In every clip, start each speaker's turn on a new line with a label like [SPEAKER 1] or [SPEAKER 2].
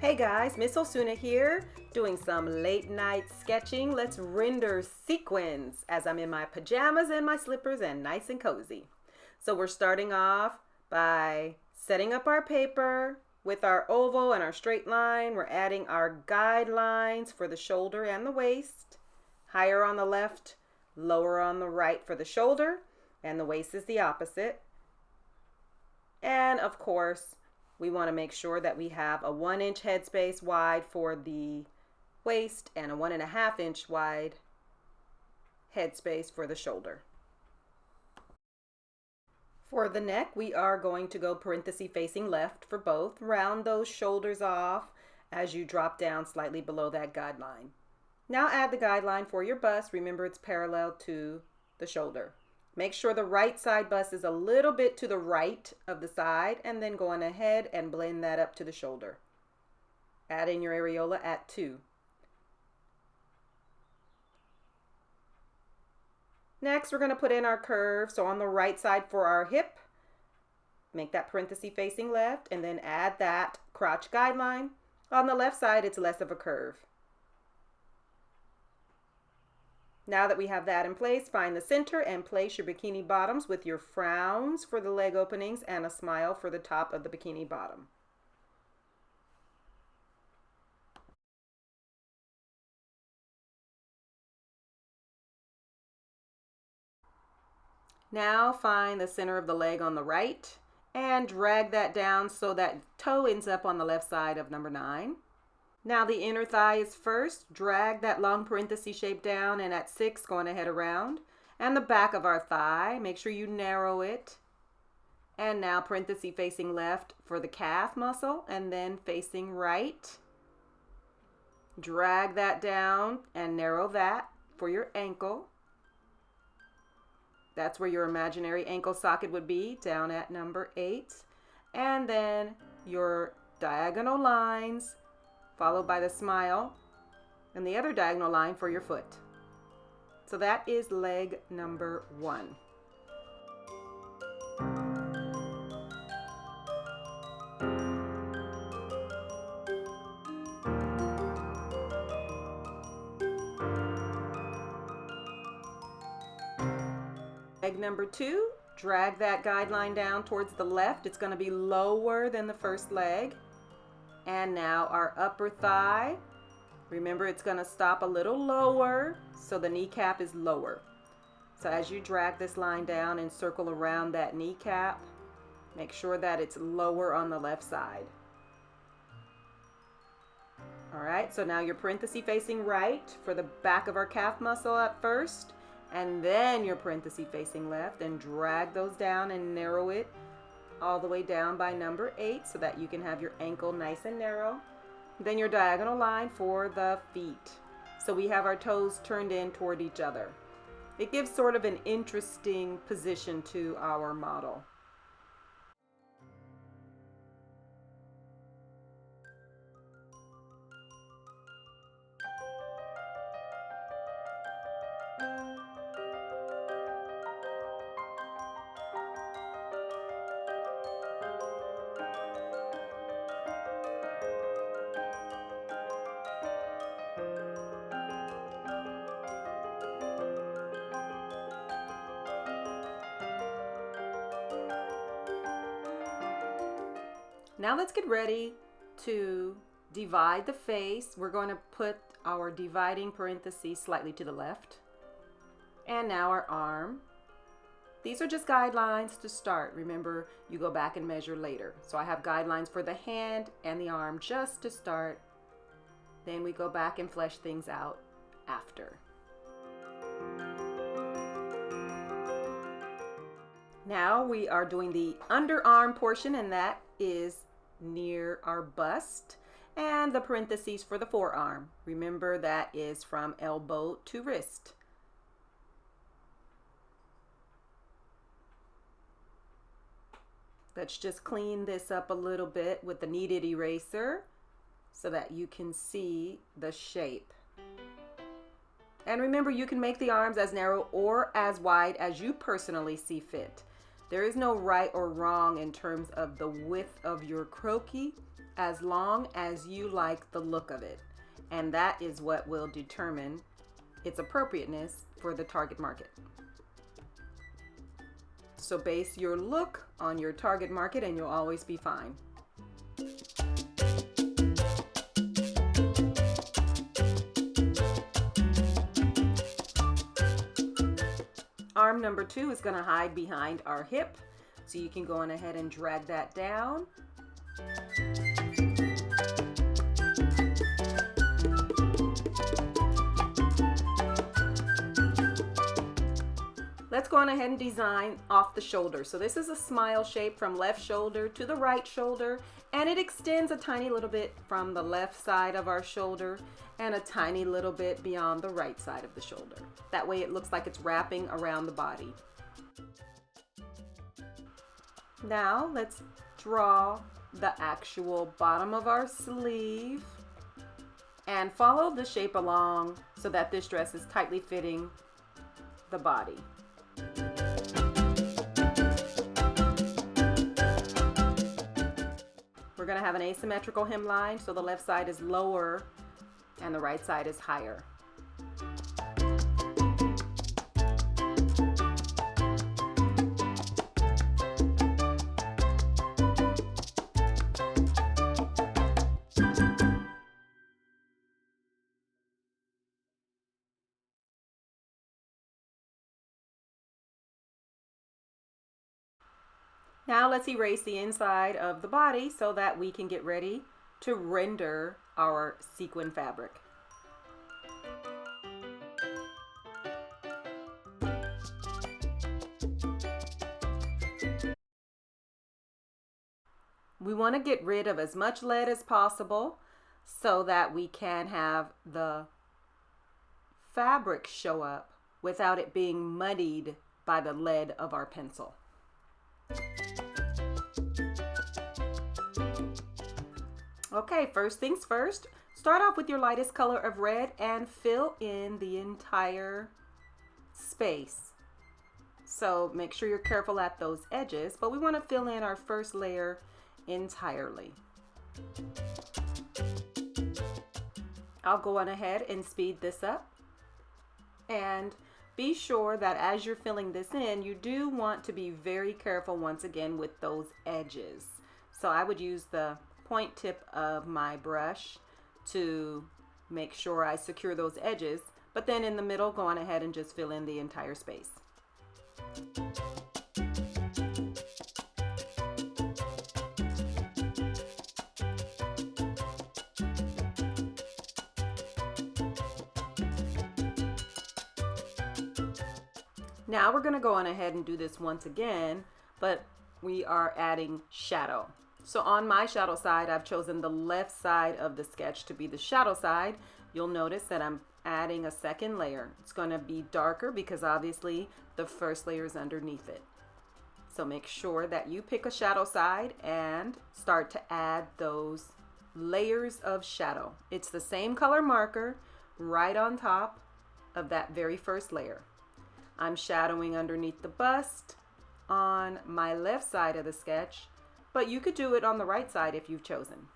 [SPEAKER 1] Hey guys, Miss Osuna here, doing some late night sketching. Let's render sequins as I'm in my pajamas and my slippers and nice and cozy. So we're starting off by setting up our paper with our oval and our straight line. We're adding our guidelines for the shoulder and the waist. Higher on the left, lower on the right for the shoulder, and the waist is the opposite. And of course, we want to make sure that we have a 1-inch headspace wide for the waist and a 1.5-inch wide headspace for the shoulder. For the neck, we are going to go parenthesis facing left for both. Round those shoulders off as you drop down slightly below that guideline. Now add the guideline for your bust. Remember, it's parallel to the shoulder. Make sure the right side bust is a little bit to the right of the side, and then go on ahead and blend that up to the shoulder. Add in your areola at 2. Next, we're going to put in our curve. So on the right side for our hip, make that parenthesis facing left, and then add that crotch guideline. On the left side, it's less of a curve. Now that we have that in place, find the center and place your bikini bottoms with your frowns for the leg openings and a smile for the top of the bikini bottom. Now find the center of the leg on the right and drag that down so that toe ends up on the left side of number 9. Now the inner thigh is first. Drag that long parenthesis shape down, and at 6, going ahead around. And the back of our thigh, make sure you narrow it. And now parenthesis facing left for the calf muscle, and then facing right. Drag that down and narrow that for your ankle. That's where your imaginary ankle socket would be, down at number 8. And then your diagonal lines, followed by the smile and the other diagonal line for your foot. So that is leg number 1. Leg number 2, drag that guideline down towards the left. It's going to be lower than the first leg. And now our upper thigh, remember it's going to stop a little lower, so the kneecap is lower. So as you drag this line down and circle around that kneecap, make sure that it's lower on the left side. All right, so now your parenthesis facing right for the back of our calf muscle at first, and then your parenthesis facing left, and drag those down and narrow it all the way down by number 8 so that you can have your ankle nice and narrow. Then your diagonal line for the feet. So we have our toes turned in toward each other. It gives sort of an interesting position to our model. Now let's get ready to divide the face. We're going to put our dividing parentheses slightly to the left. And now our arm. These are just guidelines to start. Remember, you go back and measure later. So I have guidelines for the hand and the arm just to start. Then we go back and flesh things out after. Now we are doing the underarm portion, and that is near our bust, and the parentheses for the forearm. Remember, that is from elbow to wrist. Let's just clean this up a little bit with the kneaded eraser so that you can see the shape. And remember, you can make the arms as narrow or as wide as you personally see fit. There is no right or wrong in terms of the width of your croquis. as long as you like the look of it. And that is what will determine its appropriateness for the target market. So base your look on your target market and you'll always be fine. Arm number 2 is going to hide behind our hip. So you can go on ahead and drag that down. Let's go on ahead and design off the shoulder. So this is a smile shape from left shoulder to the right shoulder, and it extends a tiny little bit from the left side of our shoulder and a tiny little bit beyond the right side of the shoulder. That way it looks like it's wrapping around the body. Now let's draw the actual bottom of our sleeve and follow the shape along so that this dress is tightly fitting the body. We're going to have an asymmetrical hemline, so the left side is lower and the right side is higher. Now let's erase the inside of the body so that we can get ready to render our sequin fabric. We want to get rid of as much lead as possible so that we can have the fabric show up without it being muddied by the lead of our pencil. Okay, first things first, start off with your lightest color of red and fill in the entire space. So make sure you're careful at those edges, but we want to fill in our first layer entirely. I'll go on ahead and speed this up, and be sure that as you're filling this in, you do want to be very careful once again with those edges. So I would use the point tip of my brush to make sure I secure those edges, but then in the middle, go on ahead and just fill in the entire space. Now we're going to go on ahead and do this once again, but we are adding shadow. So on my shadow side, I've chosen the left side of the sketch to be the shadow side. You'll notice that I'm adding a second layer. It's going to be darker because obviously the first layer is underneath it. So make sure that you pick a shadow side and start to add those layers of shadow. It's the same color marker right on top of that very first layer. I'm shadowing underneath the bust on my left side of the sketch, but you could do it on the right side if you've chosen.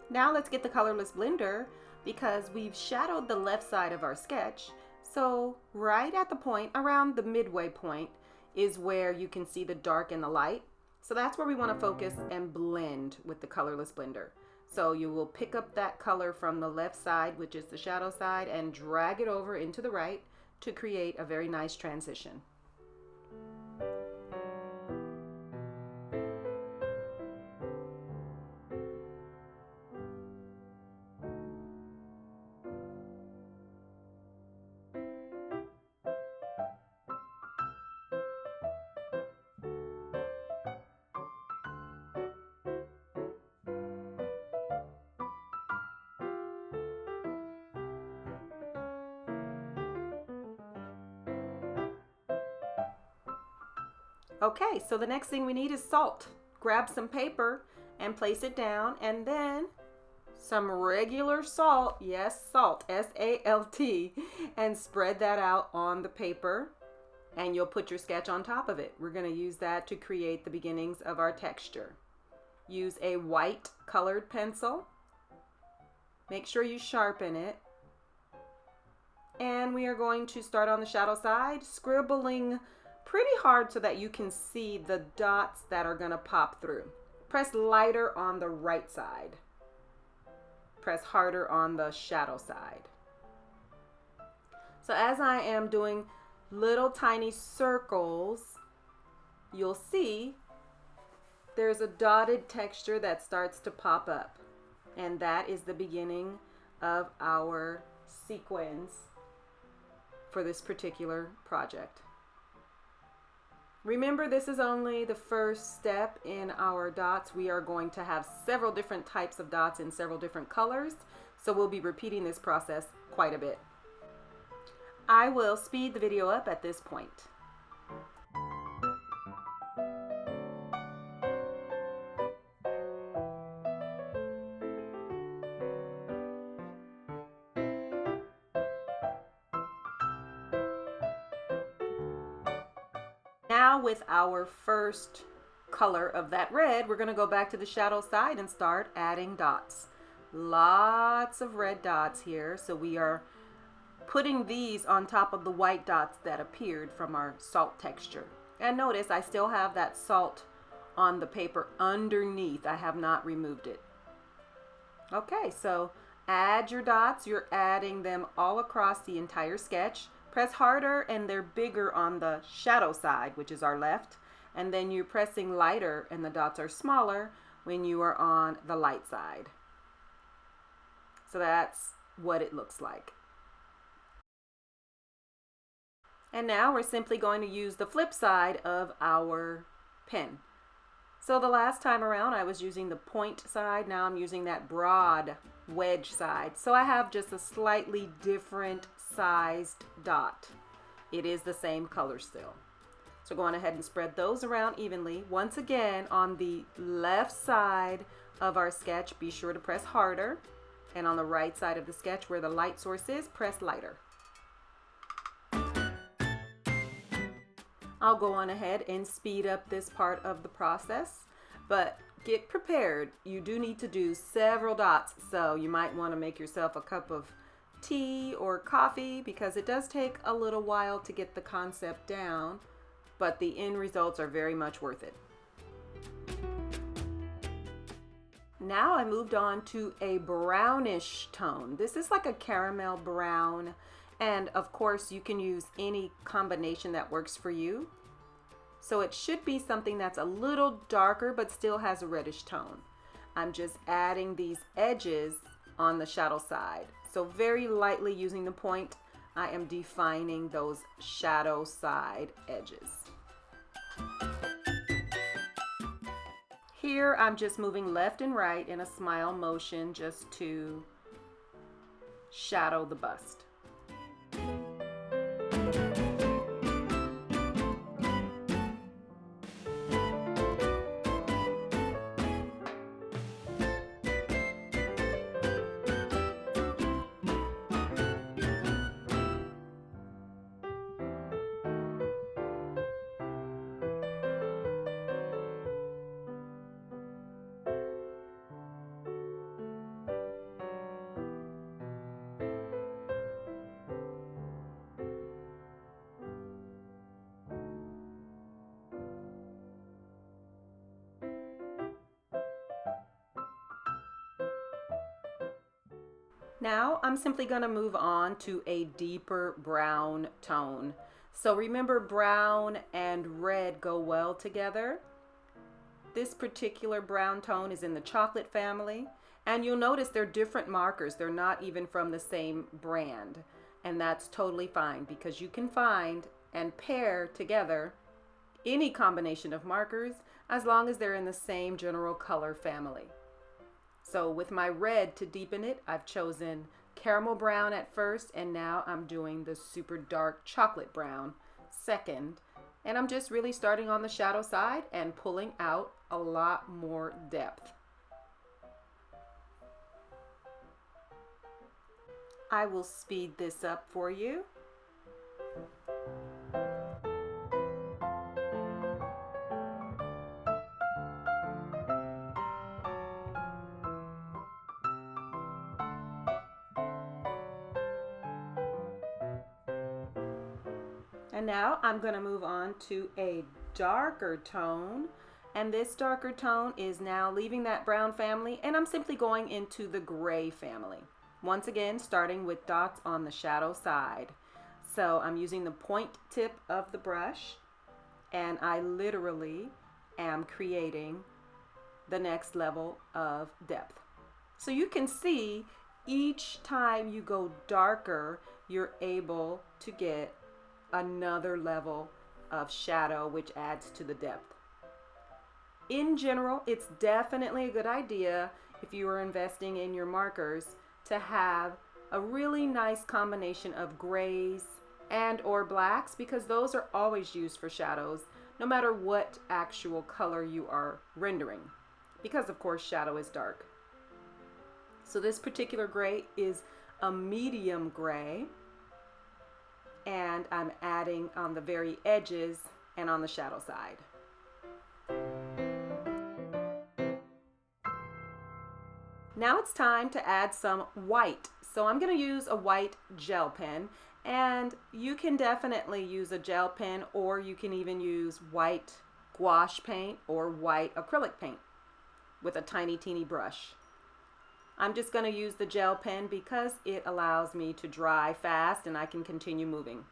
[SPEAKER 1] Now let's get the colorless blender because we've shadowed the left side of our sketch. So right at the point, around the midway point, is where you can see the dark and the light. So that's where we want to focus and blend with the colorless blender. So you will pick up that color from the left side, which is the shadow side, and drag it over into the right to create a very nice transition. Okay, so the next thing we need is salt. Grab some paper and place it down, and then some regular salt, yes, salt, S-A-L-T, and spread that out on the paper, and you'll put your sketch on top of it. We're going to use that to create the beginnings of our texture. Use a white colored pencil. Make sure you sharpen it. And we are going to start on the shadow side, scribbling pretty hard so that you can see the dots that are going to pop through. Press lighter on the right side. Press harder on the shadow side. So as I am doing little tiny circles, you'll see there's a dotted texture that starts to pop up. And that is the beginning of our sequins for this particular project. Remember, this is only the first step in our dots. We are going to have several different types of dots in several different colors, so we'll be repeating this process quite a bit. I will speed the video up at this point. Now with our first color of that red, we're going to go back to the shadow side and start adding dots. Lots of red dots here, so we are putting these on top of the white dots that appeared from our salt texture. And notice I still have that salt on the paper underneath. I have not removed it. Okay, so add your dots. You're adding them all across the entire sketch. Press harder and they're bigger on the shadow side, which is our left. And then you're pressing lighter and the dots are smaller when you are on the light side. So that's what it looks like. And now we're simply going to use the flip side of our pen. So the last time around I was using the point side. Now I'm using that broad wedge side. So I have just a slightly different sized dot. It is the same color still. So go on ahead and spread those around evenly. Once again, on the left side of our sketch, be sure to press harder. And on the right side of the sketch where the light source is, press lighter. I'll go on ahead and speed up this part of the process, but get prepared. You do need to do several dots, so you might want to make yourself a cup of tea or coffee because it does take a little while to get the concept down, but the end results are very much worth it. Now I moved on to a brownish tone. This is like a caramel brown, and of course you can use any combination that works for you. So it should be something that's a little darker but still has a reddish tone. I'm just adding these edges on the shadow side. So very lightly using the point, I am defining those shadow side edges. Here I'm just moving left and right in a smile motion just to shadow the bust. Now I'm simply going to move on to a deeper brown tone. So remember, brown and red go well together. This particular brown tone is in the chocolate family, and you'll notice they're different markers. They're not even from the same brand, and that's totally fine because you can find and pair together any combination of markers as long as they're in the same general color family. So with my red to deepen it, I've chosen caramel brown at first, and now I'm doing the super dark chocolate brown second. And I'm just really starting on the shadow side and pulling out a lot more depth. I will speed this up for you. And now I'm going to move on to a darker tone. And this darker tone is now leaving that brown family, and I'm simply going into the gray family. Once again, starting with dots on the shadow side. So I'm using the point tip of the brush, and I literally am creating the next level of depth. So you can see each time you go darker, you're able to get another level of shadow, which adds to the depth. In general, it's definitely a good idea if you are investing in your markers to have a really nice combination of grays and or blacks, because those are always used for shadows no matter what actual color you are rendering, because of course shadow is dark. So this particular gray is a medium gray, and I'm adding on the very edges and on the shadow side. Now it's time to add some white. So I'm going to use a white gel pen, and you can definitely use a gel pen, or you can even use white gouache paint or white acrylic paint with a tiny teeny brush. I'm just going to use the gel pen because it allows me to dry fast and I can continue moving.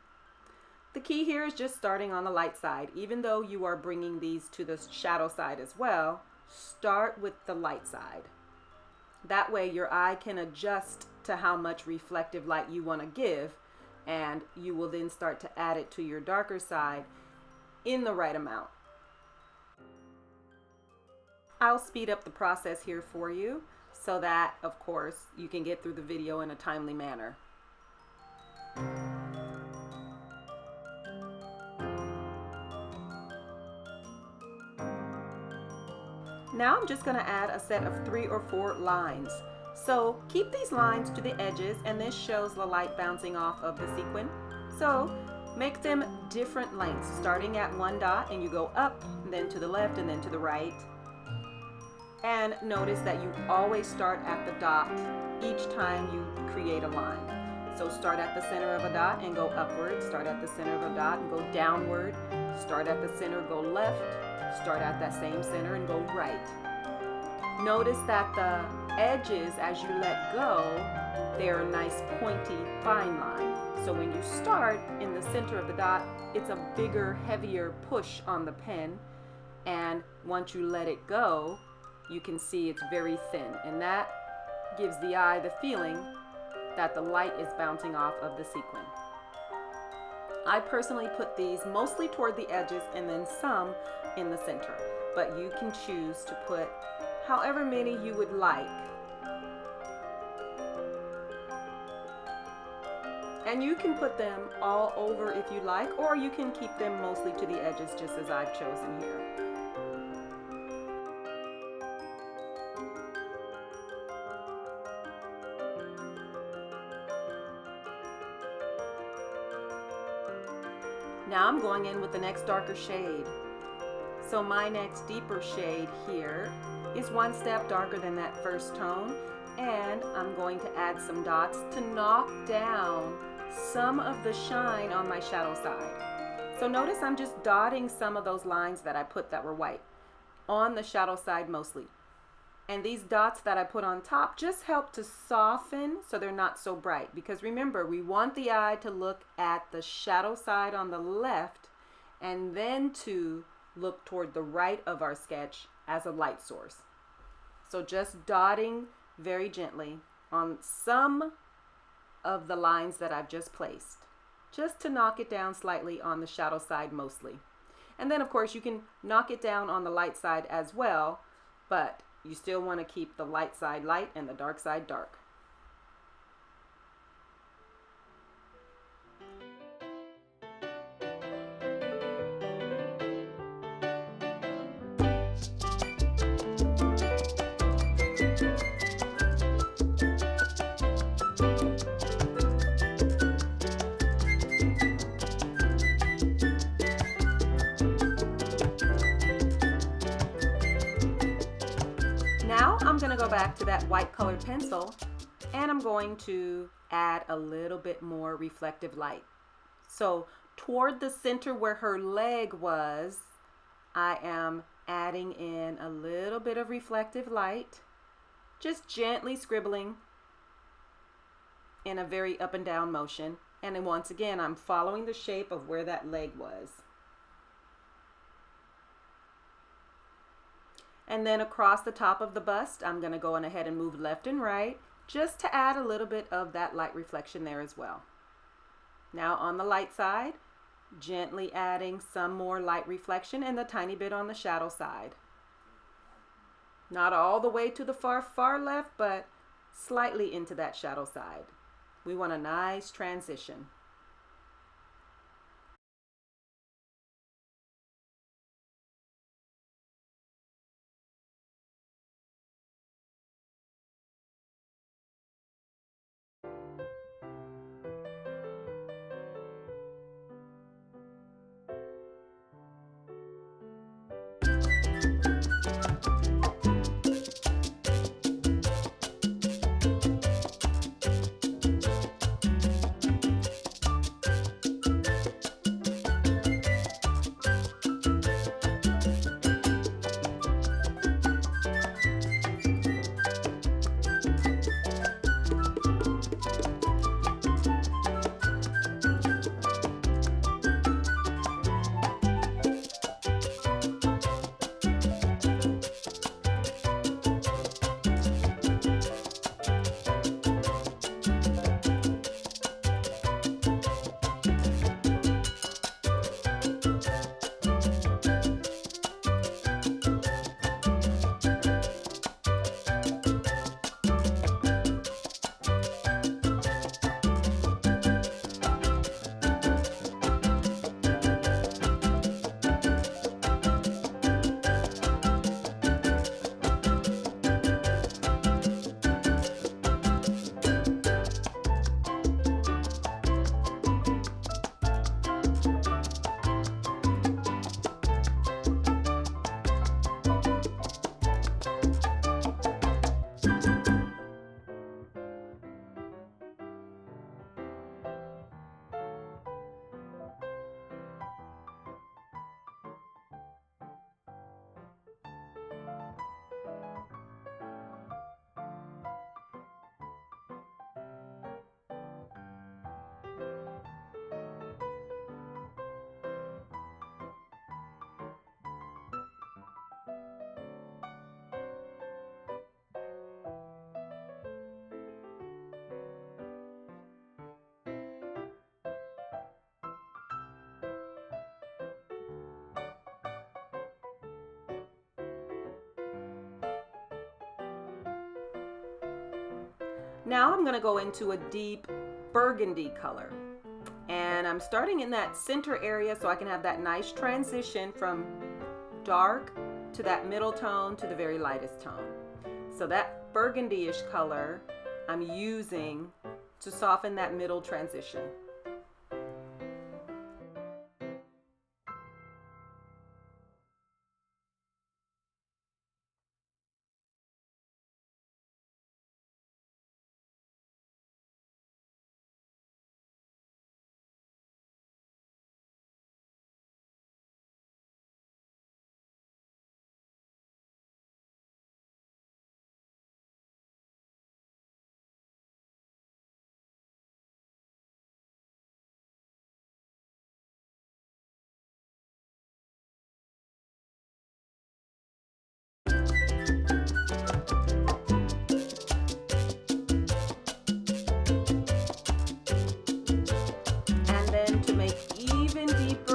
[SPEAKER 1] The key here is just starting on the light side. Even though you are bringing these to the shadow side as well, start with the light side. That way your eye can adjust to how much reflective light you want to give, and you will then start to add it to your darker side in the right amount. I'll speed up the process here for you so that, of course, you can get through the video in a timely manner. Now I'm just going to add a set of 3 or 4 lines. So keep these lines to the edges, and this shows the light bouncing off of the sequin. So make them different lengths, starting at one dot, and you go up, then to the left, and then to the right. And notice that you always start at the dot each time you create a line. So start at the center of a dot and go upward, start at the center of a dot and go downward, start at the center, go left, start at that same center and go right. Notice that the edges, as you let go, they're a nice pointy fine line. So when you start in the center of the dot, it's a bigger, heavier push on the pen, and once you let it go, you can see it's very thin, and that gives the eye the feeling that the light is bouncing off of the sequin. I personally put these mostly toward the edges and then some in the center, but you can choose to put however many you would like. And you can put them all over if you like, or you can keep them mostly to the edges, just as I've chosen here. Now I'm going in with the next darker shade. So my next deeper shade here is one step darker than that first tone, and I'm going to add some dots to knock down some of the shine on my shadow side. So notice I'm just dotting some of those lines that I put that were white on the shadow side mostly. And these dots that I put on top just help to soften so they're not so bright. Because remember, we want the eye to look at the shadow side on the left and then to look toward the right of our sketch as a light source. So just dotting very gently on some of the lines that I've just placed, just to knock it down slightly on the shadow side mostly. And then of course you can knock it down on the light side as well, but you still want to keep the light side light and the dark side dark. Now I'm going to go back to that white colored pencil and I'm going to add a little bit more reflective light. So toward the center where her leg was, I am adding in a little bit of reflective light, just gently scribbling in a very up and down motion. And then once again, I'm following the shape of where that leg was. And then across the top of the bust, I'm going to go on ahead and move left and right just to add a little bit of that light reflection there as well. Now on the light side, gently adding some more light reflection and a tiny bit on the shadow side. Not all the way to the far left, but slightly into that shadow side. We want a nice transition. Now I'm going to go into a deep burgundy color. And I'm starting in that center area so I can have that nice transition from dark to that middle tone to the very lightest tone. So that burgundy-ish color I'm using to soften that middle transition.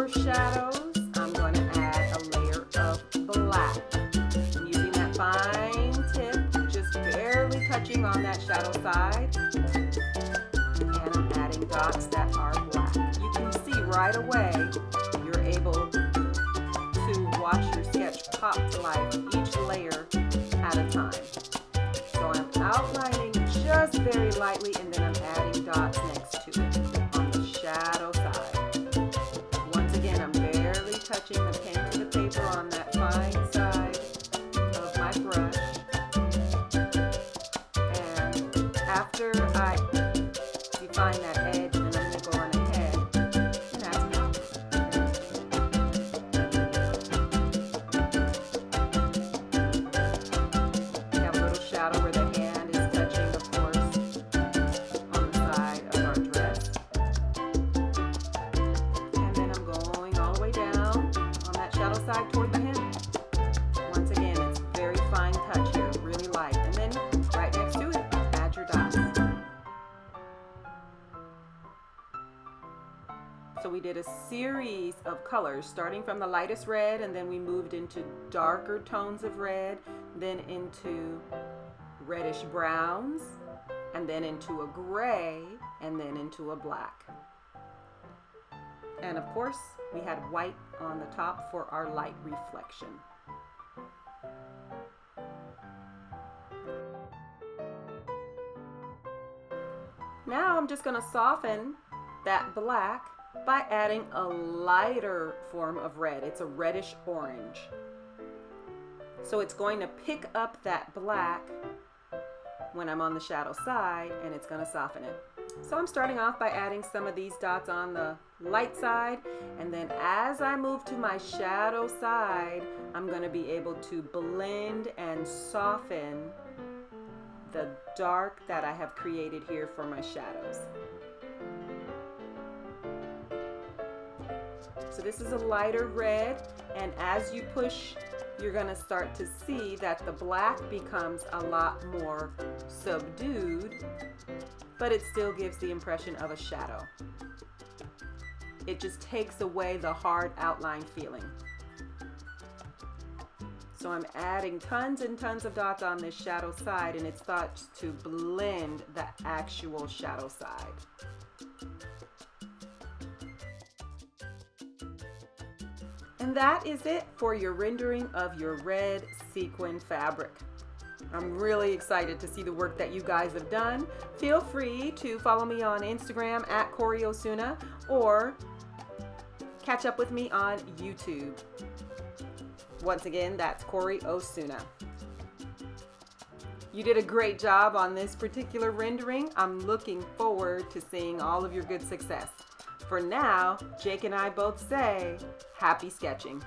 [SPEAKER 1] Shadows, I'm going to add a layer of black. I'm using that fine tip, just barely touching on that shadow side. And I'm adding dots that are black. You can see right away, you're able to watch your sketch pop to life, each layer at a time. So I'm outlining just very lightly and then I'm adding dots next to it on the shadow side. Touching the pen to the paper on that fine side of my brush. after I define that edge, then I'm going to go on ahead and add some dots. We have a little shadow where the hand is touching, of course, on the side of our dress. And then I'm going all the way down on that shadow side toward the hem. Once again, it's very fine touch here, really light. And then right next to it, add your dots. So we did a series of colors, starting from the lightest red, and then we moved into darker tones of red, then into reddish browns, and then into a gray, and then into a black. And of course, we had white on the top for our light reflection. Now I'm just going to soften that black by adding a lighter form of red. It's a reddish orange. So it's going to pick up that black when I'm on the shadow side, and it's going to soften it. So I'm starting off by adding some of these dots on the light side, and then as I move to my shadow side, I'm going to be able to blend and soften the dark that I have created here for my shadows. So this is a lighter red, and as you push, you're going to start to see that the black becomes a lot more subdued, but it still gives the impression of a shadow. It just takes away the hard outline feeling. So I'm adding tons and tons of dots on this shadow side, and it's thought to blend the actual shadow side. And that is it for your rendering of your red sequin fabric. I'm really excited to see the work that you guys have done. Feel free to follow me on Instagram at Corey Osuna, or catch up with me on YouTube. Once again, that's Corey Osuna. You did a great job on this particular rendering. I'm looking forward to seeing all of your good success. For now, Jake and I both say, happy sketching.